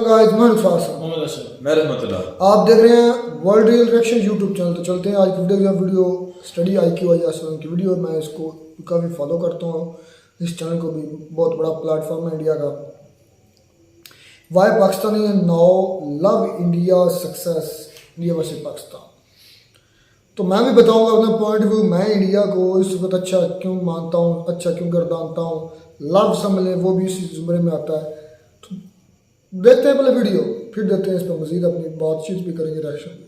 Guys, मैं आप देख रहे हैं world real reaction YouTube channel. तो चलते हैं आज की वीडियो स्टडी IQ आईएएस की वीडियो। मैं इसको काफ़ी फॉलो करता हूँ, इस चैनल को भी बहुत बड़ा प्लेटफॉर्म है इंडिया का। Why Pakistani now love India success, India versus Pakistan. तो मैं भी बताऊंगा अपना पॉइंट ऑफ व्यू। मैं इंडिया को इस वक्त अच्छा क्यों मानता हूँ, अच्छा क्यों गर्दानता हूँ। लव समझ वो भी इसी जुमरे में आता है। तो देखते हैं पहले वीडियो, फिर देते हैं इस पर मजीद अपनी बातचीत भी करेंगे, रिएक्शन भी।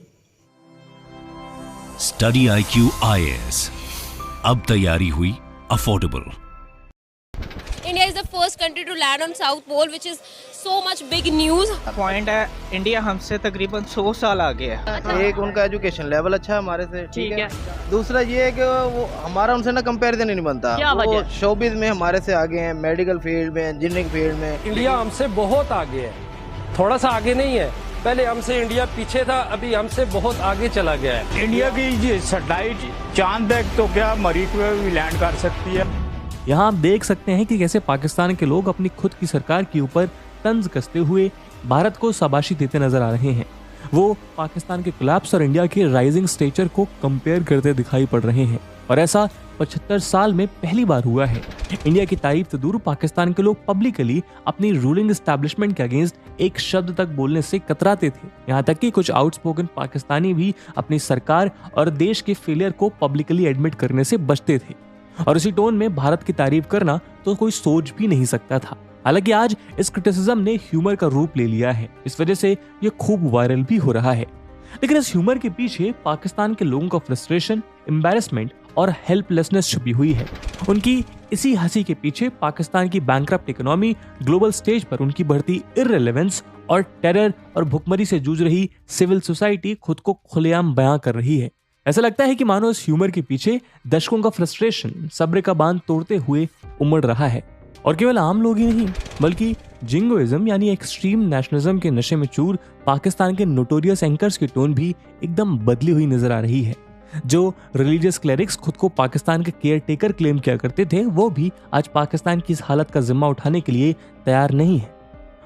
स्टडी IQ IAS अब तैयारी हुई affordable. India is the first country to land on South Pole, which is so much big news. Point है, इंडिया हमसे तकरीबन 100 साल आगे है। एक उनका एजुकेशन लेवल अच्छा है हमारे से, ठीक है। दूसरा ये है कि वो हमारा उनसे ना कंपैरिजन ही नहीं बनता। वो शोबिज में हमारे से आगे हैं, मेडिकल फील्ड में, इंजीनियरिंग फील्ड में। इंडिया हमसे बहुत आगे है, थोड़ा सा आगे नहीं है। पहले हमसे इंडिया पीछे था, अभी हमसे बहुत आगे चला गया है। इंडिया की सैटेलाइट चांद तक तो क्या मरीज पे भी लैंड कर सकती है। यहाँ आप देख सकते हैं कि कैसे पाकिस्तान के लोग अपनी खुद की सरकार के ऊपर तंज कसते हुए भारत को शाबाशी देते नजर आ रहे हैं। वो पाकिस्तान के कोलैप्स और इंडिया के राइजिंग स्टेचर को कंपेयर करते दिखाई पड़ रहे हैं, और ऐसा 75 साल में पहली बार हुआ है। इंडिया की तारीफ तो दूर, पाकिस्तान के लोग पब्लिकली अपनी रूलिंग एस्टैब्लिशमेंट के अगेंस्ट एक शब्द तक बोलने से कतराते थे। यहाँ तक कि कुछ आउटस्पोकन पाकिस्तानी भी अपनी सरकार और देश के फेलियर को पब्लिकली एडमिट करने से बचते थे, और इसी टोन में भारत की तारीफ करना तो कोई सोच भी नहीं सकता था। हालांकि आज इस क्रिटिसिज्म ने ह्यूमर का रूप ले लिया है, इस वजह से ये खूब वायरल भी हो रहा है। लेकिन इस ह्यूमर के पीछे पाकिस्तान के लोगों का फ्रस्ट्रेशन, एम्बैरेसमेंट और हेल्पलेसनेस छुपी हुई है। उनकी इसी हंसी के पीछे पाकिस्तान की बैंकरप्ट इकोनॉमी, ग्लोबल स्टेज पर उनकी बढ़ती इररिलेवेंस और टेरर और भुखमरी से जूझ रही सिविल सोसाइटी खुद को खुलेआम बयां कर रही है। ऐसा लगता है कि मानो इस ह्यूमर के पीछे दशकों का फ्रस्ट्रेशन सब्र का बांध तोड़ते हुए उमड़ रहा है। और केवल आम लोग ही नहीं, बल्कि जिंगोइज्म यानी एक्सट्रीम नेशनलिज्म के नशे में चूर पाकिस्तान के नोटोरियस एंकर्स की टोन भी एकदम बदली हुई नजर आ रही है। जो रिलीजियस क्लेरिक्स खुद को पाकिस्तान के केयर टेकर क्लेम किया करते थे, वो भी आज पाकिस्तान की इस हालत का जिम्मा उठाने के लिए तैयार नहीं है।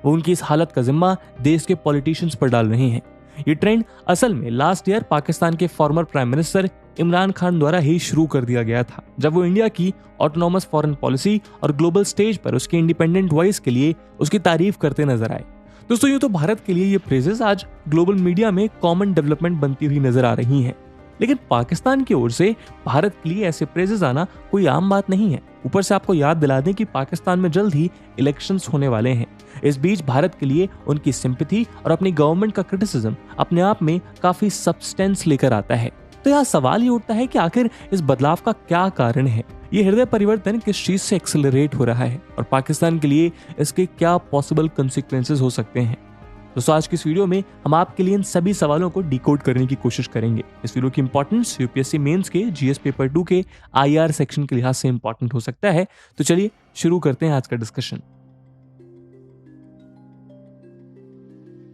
वो उनकी इस हालत का जिम्मा देश के पॉलिटिशियंस पर डाल रहे हैं। ये ट्रेंड असल में लास्ट ईयर पाकिस्तान के former prime minister Imran Khan द्वारा ही शुरू कर दिया गया था, जब वो इंडिया की ऑटोनॉमस फॉरेन पॉलिसी और ग्लोबल स्टेज पर उसके इंडिपेंडेंट वॉइस के लिए उसकी तारीफ करते नजर आए। दोस्तों, ये तो भारत के लिए ये प्रेजेस आज ग्लोबल मीडिया में कॉमन डेवलपमेंट बनती हुई नजर आ रही हैं। लेकिन पाकिस्तान की ओर से भारत के लिए ऐसे प्रेजेस आना कोई आम बात नहीं है। ऊपर से आपको याद दिला दें कि पाकिस्तान में जल्द ही इलेक्शंस होने वाले हैं। इस बीच भारत के लिए उनकी सिंपैथी और अपनी गवर्नमेंट का क्रिटिसिज्म अपने आप में काफी सब्सटेंस लेकर आता है। तो यहाँ सवाल ये उठता है कि आखिर इस बदलाव का क्या कारण है? ये हृदय परिवर्तन किस चीज से एक्सेलरेट हो रहा है, और पाकिस्तान के लिए इसके क्या पॉसिबल कंसिक्वेंसेस हो सकते हैं? दोस्तों, आज की इस वीडियो में हम आपके लिए इन सभी सवालों को डिकोड करने की कोशिश करेंगे। इस वीडियो की इंपॉर्टेंस UPSC मेंस के GS पेपर 2 के IR सेक्शन के लिहाज से इंपॉर्टेंट हो सकता है। तो चलिए शुरू करते हैं आज का डिस्कशन।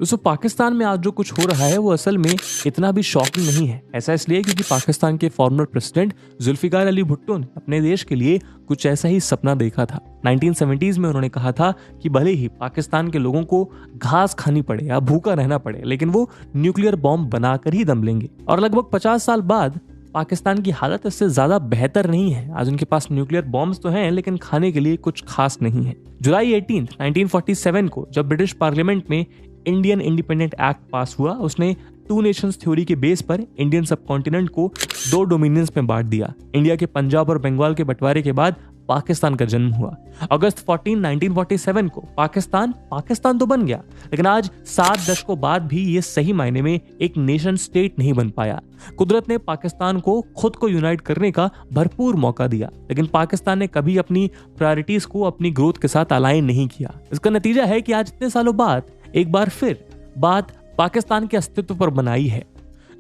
दोस्तों, पाकिस्तान में आज जो कुछ हो रहा है वो असल में इतना भी शॉकिंग नहीं है। ऐसा इसलिए क्योंकि पाकिस्तान के फॉर्मर प्रेसिडेंट जुल्फिकार अली भुट्टो ने अपने देश के लिए कुछ ऐसा ही सपना देखा था। 1970s में उन्होंने कहा था कि भले ही पाकिस्तान के लोगों को घास खानी पड़े या भूखा रहना पड़े, लेकिन वो न्यूक्लियर बॉम्ब बनाकर ही दम लेंगे। और लगभग 50 साल बाद पाकिस्तान की हालत इससे ज्यादा बेहतर नहीं है। आज उनके पास न्यूक्लियर बॉम्ब्स तो हैं, लेकिन खाने के लिए कुछ खास नहीं है। जुलाई 18, 1947 को जब ब्रिटिश पार्लियामेंट में इंडियन इंडिपेंडेंट एक्ट पास हुआ, उसने टू नेशंस थ्योरी के बेस पर इंडियन सबकॉन्टिनेंट को 2 डोमिनियंस में बांट दिया। इंडिया के पंजाब और बंगाल के बंटवारे के बाद पाकिस्तान का जन्म हुआ। अगस्त 14, 1947 को पाकिस्तान तो बन गया, लेकिन आज 7 दशकों बाद भी ये सही मायने में एक नेशन स्टेट नहीं बन पाया। कुदरत ने पाकिस्तान को खुद को यूनाइट करने का भरपूर मौका दिया, लेकिन पाकिस्तान ने कभी अपनी प्रायोरिटीज को अपनी ग्रोथ के साथ अलाइन नहीं किया। इसका नतीजा है कि आज इतने सालों बाद एक बार फिर बात पाकिस्तान के अस्तित्व पर बनाई है।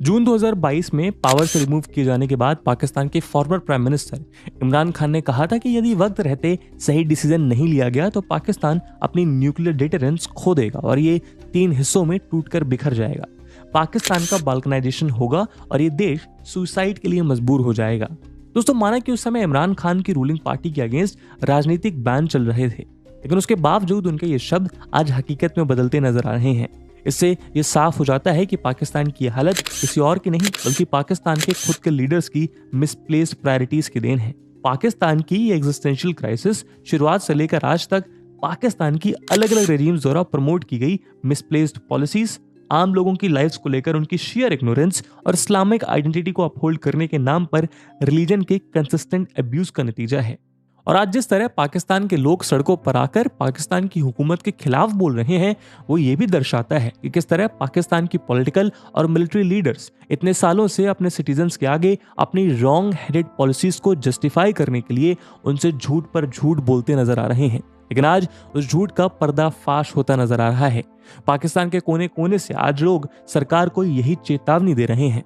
जून 2022 में पावर से रिमूव किए जाने के बाद पाकिस्तान के former prime minister Imran Khan ने कहा था कि यदि वक्त रहते सही डिसीजन नहीं लिया गया तो पाकिस्तान अपनी न्यूक्लियर डिटरेंस खो देगा और ये 3 हिस्सों में टूटकर बिखर जाएगा। पाकिस्तान का बाल्कनाइजेशन होगा और ये देश सुसाइड के लिए मजबूर हो जाएगा। दोस्तों, माना कि उस समय इमरान खान की रूलिंग पार्टी के अगेंस्ट राजनीतिक बैन चल रहे थे। लेकिन उसके बावजूद उनके ये शब्द आज हकीकत में बदलते नजर आ रहे हैं। इससे ये साफ हो जाता है कि पाकिस्तान की हालत किसी और की नहीं बल्कि पाकिस्तान के खुद के लीडर्स की मिसप्लेस्ड प्रायोरिटीज की देन है। पाकिस्तान की ये एग्जिस्टेंशियल क्राइसिस शुरुआत से लेकर आज तक पाकिस्तान की अलग अलग रेजिम्स द्वारा प्रमोट की गई मिसप्लेस्ड पॉलिसीज, आम लोगों की लाइफ्स को लेकर उनकी शेयर इग्नोरेंस और इस्लामिक आइडेंटिटी को अपहोल्ड करने के नाम पर रिलीजन के कंसिस्टेंट अब्यूज का नतीजा है। और आज जिस तरह पाकिस्तान के लोग सड़कों पर आकर पाकिस्तान की हुकूमत के खिलाफ बोल रहे हैं, वो ये भी दर्शाता है कि किस तरह पाकिस्तान की पॉलिटिकल और मिलिट्री लीडर्स इतने सालों से अपने सिटीजन्स के आगे अपनी रॉन्ग हेडेड पॉलिसीज को जस्टिफाई करने के लिए उनसे झूठ पर झूठ बोलते नजर आ रहे हैं। लेकिन आज उस झूठ का पर्दाफाश होता नजर आ रहा है। पाकिस्तान के कोने कोने से आज लोग सरकार को यही चेतावनी दे रहे हैं।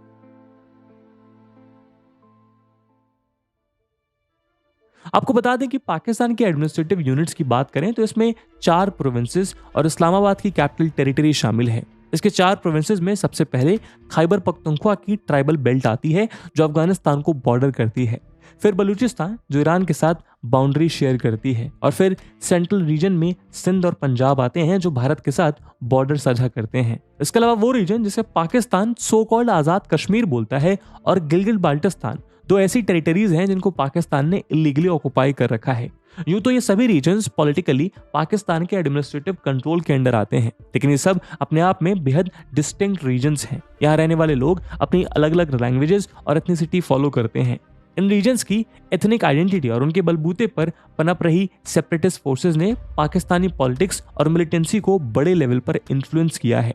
आपको बता दें कि पाकिस्तान के एडमिनिस्ट्रेटिव यूनिट्स की बात करें तो इसमें 4 प्रोविंसेस और इस्लामाबाद की कैपिटल टेरिटरी शामिल है। इसके 4 प्रोविंसेस में सबसे पहले खैबर पख्तूनख्वा की ट्राइबल बेल्ट आती है जो अफगानिस्तान को बॉर्डर करती है, फिर बलूचिस्तान जो ईरान के साथ बाउंड्री शेयर करती है, और फिर सेंट्रल रीजन में सिंध और पंजाब आते हैं जो भारत के साथ बॉर्डर साझा करते हैं। इसके अलावा वो रीजन जिसे पाकिस्तान सो कॉल्ड आजाद कश्मीर बोलता है और गिलगित बाल्टिस्तान 2 ऐसी टेरिटरीज हैं जिनको पाकिस्तान ने इलीगली ऑक्युपाई कर रखा है। यूं तो ये सभी रीजन्स पॉलिटिकली पाकिस्तान के एडमिनिस्ट्रेटिव कंट्रोल के अंडर आते हैं, लेकिन ये सब अपने आप में बेहद डिस्टिंक्ट रीजन्स हैं। यहाँ रहने वाले लोग अपनी अलग अलग लैंग्वेजेस और एथनिसिटी फॉलो करते हैं। इन रीजन्स की एथनिक आइडेंटिटी और उनके बलबूते पर पनप रही सेपरेटिस्ट फोर्सेस ने पाकिस्तानी पॉलिटिक्स और मिलिटेंसी को बड़े लेवल पर इन्फ्लुएंस किया है।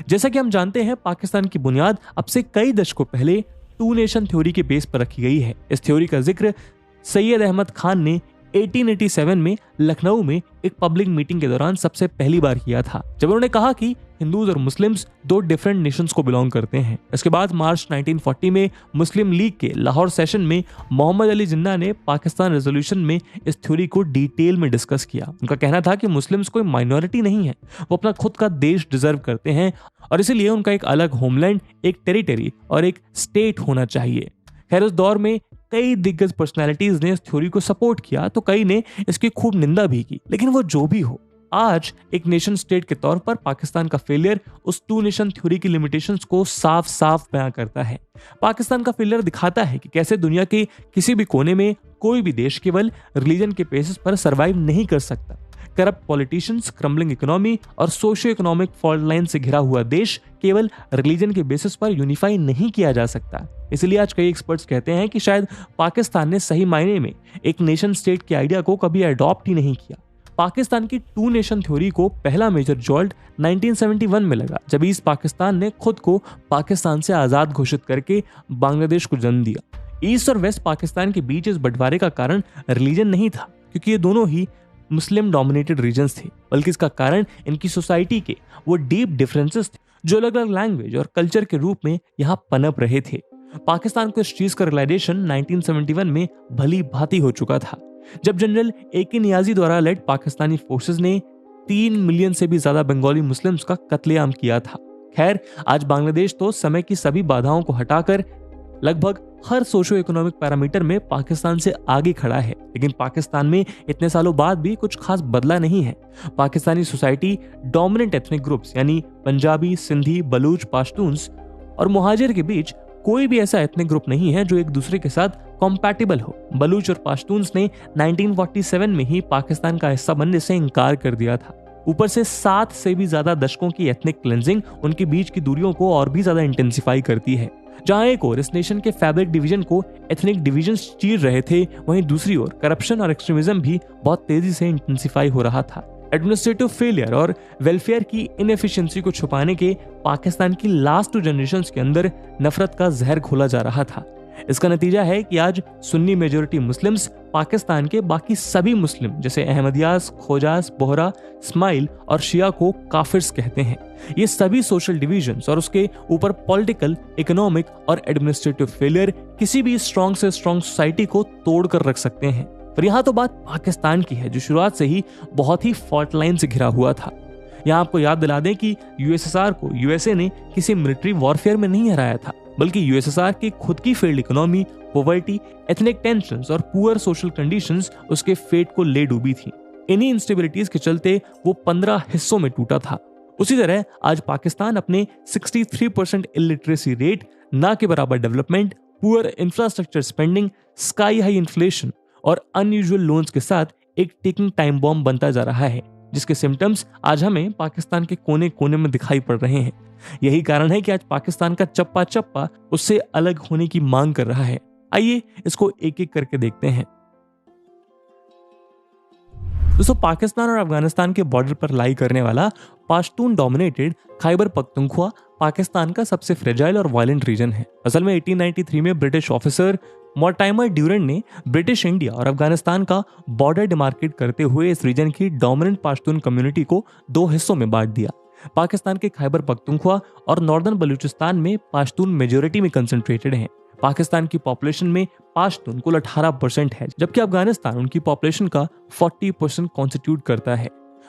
जैसा कि हम जानते हैं, पाकिस्तान की बुनियाद अब से कई दशकों पहले 2 नेशन थ्योरी के बेस पर रखी गई है। इस थ्योरी का जिक्र सैयद अहमद खान ने 1887 में लखनऊ में एक पब्लिक मीटिंग के दौरान सबसे पहली बार किया था, जब उन्होंने कहा कि हिंदूज और मुस्लिम्स 2 डिफरेंट नेशंस को बिलोंग करते हैं। इसके बाद मार्च 1940 में मुस्लिम लीग के लाहौर सेशन में मोहम्मद अली जिन्ना ने पाकिस्तान रेजोल्यूशन में इस थ्योरी को डिटेल में डिस्कस किया। उनका कहना था कि मुस्लिम्स कोई माइनॉरिटी नहीं है, वो अपना खुद का देश डिजर्व करते हैं और इसीलिए उनका एक अलग होमलैंड, एक टेरिटरी और एक स्टेट होना चाहिए। खैर, उस दौर में कई दिग्गज पर्सनालिटीज ने इस थ्योरी को सपोर्ट किया तो कई ने इसकी खूब निंदा भी की। लेकिन वो जो भी हो, आज एक नेशन स्टेट के तौर पर पाकिस्तान का फेलियर उस 2 नेशन थ्योरी की लिमिटेशंस को साफ साफ बयां करता है। पाकिस्तान का फेलियर दिखाता है कि कैसे दुनिया के किसी भी कोने में कोई भी देश केवल रिलीजन के बेसिस पर सर्वाइव नहीं कर सकता। करप्ट पॉलिटिशियंस, क्रम्बलिंग इकोनॉमी और सोशियो इकोनॉमिक फॉल्ट लाइन से घिरा हुआ देश केवल रिलीजन के बेसिस पर यूनिफाई नहीं किया जा सकता। इसलिए आज कई एक्सपर्ट्स कहते हैं कि शायद पाकिस्तान ने सही मायने में एक नेशन स्टेट के आइडिया को कभी अडॉप्ट ही नहीं किया। पाकिस्तान की 2 नेशन थ्योरी को पहला मेजर जॉल्ट 1971 में लगा, जब ईस्ट पाकिस्तान ने खुद को पाकिस्तान से आजाद घोषित करके बांग्लादेश को जन्म दिया। ईस्ट और वेस्ट पाकिस्तान के बीच इस बंटवारे का कारण रिलीजन नहीं था, क्योंकि ये दोनों ही मुस्लिम डोमिनेटेड रीजन्स थे, बल्कि इसका कारण इनकी सोसाइटी के वो डीप डिफरेंसेस थे जो अलग अलग लैंग्वेज और कल्चर के रूप में यहाँ पनप रहे थे। पाकिस्तान को इस चीज का रियलाइजेशन 1971 में भली भांति हो चुका था, जब जनरल AK नियाजी द्वारा लेड पाकिस्तानी फोर्सेस ने 3 मिलियन से भी ज्यादा बंगाली मुस्लिम्स का कत्लेआम किया था। खैर, आज बांग्लादेश तो समय की सभी बाधाओं को हटाकर लगभग हर सोशो इकोनॉमिक पैरामीटर में पाकिस्तान से आगे खड़ा है, लेकिन पाकिस्तान में इतने सालों बाद भी कुछ खास बदला नहीं है। Pakistani society dominant ethnic groups यानी पंजाबी, सिंधी, बलूच, पाश्तून्स और मुहाजिर के बीच कोई भी ऐसा एथनिक ग्रुप नहीं है जो एक दूसरे के साथ कॉम्पैटिबल हो। बलूच और पाश्तून्स ने 1947 में ही पाकिस्तान का हिस्सा बनने से इनकार कर दिया था। ऊपर से 7 से भी ज्यादा दशकों की एथनिक क्लेंजिंग उनके बीच की दूरियों को और भी ज्यादा इंटेंसिफाई करती है। जहां एक ओर इस नेशन के फैब्रिक डिवीजन को एथनिक डिवीजन्स चीर रहे थे, वहीं दूसरी ओर करप्शन और एक्सट्रीमिज्म भी बहुत तेजी से इंटेंसिफाई हो रहा था। एडमिनिस्ट्रेटिव फेलियर और वेलफेयर की इनएफिशिएंसी को छुपाने के पाकिस्तान की लास्ट 2 जनरेशंस के अंदर नफरत का जहर घोला जा रहा था। इसका नतीजा है कि आज सुन्नी मेजोरिटी मुस्लिम्स पाकिस्तान के बाकी सभी मुस्लिम जैसे अहमदियास, खोजास, बोहरा, स्माइल और शिया को काफिर्स कहते हैं। ये सभी सोशल डिविजन्स और उसके ऊपर पॉलिटिकल, इकोनॉमिक और एडमिनिस्ट्रेटिव फेलियर किसी भी स्ट्रॉन्ग से स्ट्रॉन्ग सोसाइटी को तोड़ कर रख सकते हैं। पर यहाँ तो बात पाकिस्तान की है, जो शुरुआत से ही बहुत ही फॉल्ट लाइन से घिरा हुआ था। यहाँ आपको याद दिला दें कि USSR को USA ने किसी मिलिट्री वॉरफेयर में नहीं हराया था, बल्कि USSR की खुद की failed economy, poverty, ethnic tensions और पुअर सोशल कंडीशंस उसके फेट को ले डूबी थी। इन्हीं इंस्टेबिलिटीज के चलते वो 15 हिस्सों में टूटा था। उसी तरह आज पाकिस्तान अपने 63% इलिटरेसी रेट, ना के बराबर development, poor infrastructure spending, sky high inflation और अनयूजुअल लोन्स के साथ एक टिकिंग टाइम बॉम्ब बनता जा रहा है, जिसके सिम्टम्स आज हमें पाकिस्तान के कोने कोने में दिखाई पड़ रहे हैं। यही कारण है कि आज पाकिस्तान का चप्पा चप्पा उससे अलग होने की मांग कर रहा है। आइए इसको एक एक करके देखते हैं। दोस्तों, पाकिस्तान और अफगानिस्तान के बॉर्डर पर लाई करने वाला पाश्तून डोमिनेटेड खैबर पख्तूनख्वा पाकिस्तान का सबसे फ्रेजाइल और वायलेंट रीजन है। असल में 1893 में ब्रिटिश ऑफिसर मॉर्टाइमर ड्यूरेंट ने ब्रिटिश इंडिया और अफगानिस्तान का बॉर्डर डिमार्केट करते हुए इस रीजन की डोमिनेंट पाश्तून कम्युनिटी को 2 हिस्सों में बांट दिया। पाकिस्तान के खैबर पख्तूनख्वा और नॉर्दर्न बलूचिस्तान में पाश्तून मेजोरिटी में कंसंट्रेटेड हैं। पाकिस्तान की पॉपुलेशन में पाश्तून कुल 18% है, जबकि अफगानिस्तान उनकी पॉपुलेशन का 40% कॉन्स्टिट्यूट करता है।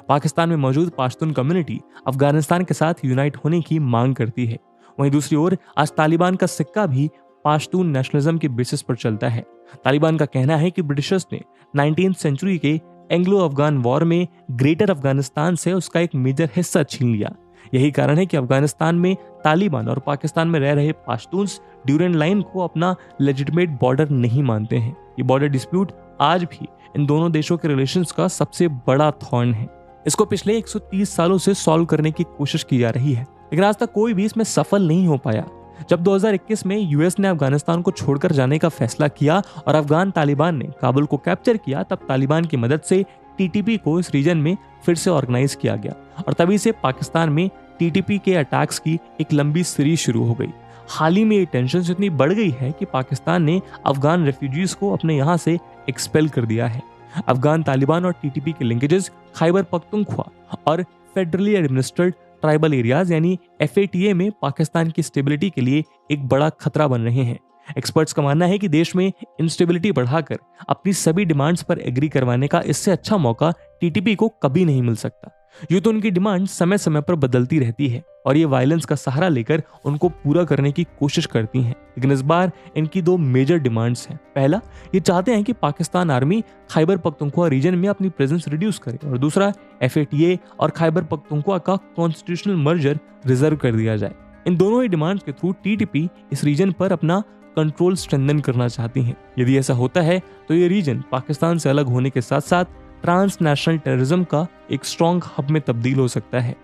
पाकिस्तान में मौजूद पाश्तून कम्युनिटी अफगानिस्तान के साथ यूनाइट होने की मांग करती है। वहीं दूसरी ओर आज तालिबान का सिक्का भी पाश्तून नेशनलिज्म के बेसिस पर चलता है। तालिबान का कहना है कि ब्रिटिशर्स ने 19th सेंचुरी के एंग्लो अफगान वॉर में ग्रेटर अफगानिस्तान से उसका एक मेजर हिस्सा छीन लिया। यही कारण है कि अफगानिस्तान में तालिबान और पाकिस्तान में रह रहे पाश्तून्स ड्यूरेंट लाइन को अपना लेजिटिमेट बॉर्डर नहीं मानते हैं। ये बॉर्डर डिस्प्यूट आज भी इन दोनों देशों के रिलेशंस का सबसे बड़ा थॉर्न है। इसको पिछले 130 सालों से सॉल्व करने की कोशिश की जा रही है, लेकिन आज तक कोई भी इसमें सफल नहीं हो पाया। जब 2021 में यूएस ने अफगानिस्तान को छोड़कर जाने का फैसला किया और अफगान तालिबान ने काबुल को कैप्चर किया, तब तालिबान की मदद से टीटीपी को इस रीजन में फिर से ऑर्गेनाइज किया गया और तभी से पाकिस्तान में टीटीपी के अटैक्स की एक लंबी सीरीज शुरू हो गई। हाल ही में ये टेंशन इतनी बढ़ गई है कि पाकिस्तान ने अफगान रेफ्यूजीज को अपने यहाँ से एक्सपेल कर दिया है। अफगान तालिबान और टीटीपी के लिंकेजेस खैबर पख्तूनख्वा और फेडरली एडमिनिस्ट्रेटेड ट्राइबल एरियाज यानी FATA में पाकिस्तान की स्टेबिलिटी के लिए एक बड़ा खतरा बन रहे हैं। एक्सपर्ट्स का मानना है कि देश में इंस्टेबिलिटी बढ़ाकर अपनी सभी डिमांड्स पर एग्री करवाने का इससे अच्छा मौका टीटीपी को कभी नहीं मिल सकता। यूं तो उनकी डिमांड समय समय पर बदलती रहती है और ये वायलेंस का सहारा लेकर उनको पूरा करने की कोशिश करती हैं, लेकिन इस बार इनकी 2 मेजर डिमांड्स हैं। पहला, ये चाहते हैं कि पाकिस्तान आर्मी खैबर पख्तूनख्वा रीजन में अपनी प्रेजेंस रिड्यूस करे और दूसरा, FATA और खैबर पख्तूनख्वा का कॉन्स्टिट्यूशनल मर्जर रिजर्व कर दिया जाए। इन दोनों ही डिमांड्स के थ्रू टीटीपी इस रीजन पर अपना कंट्रोल स्ट्रेंथन करना चाहती हैं। यदि ऐसा होता है तो ये रीजन पाकिस्तान से अलग होने के साथ साथ ट्रांसनेशनल टेररिज्म का एक स्ट्रॉन्ग हब में तब्दील हो सकता है।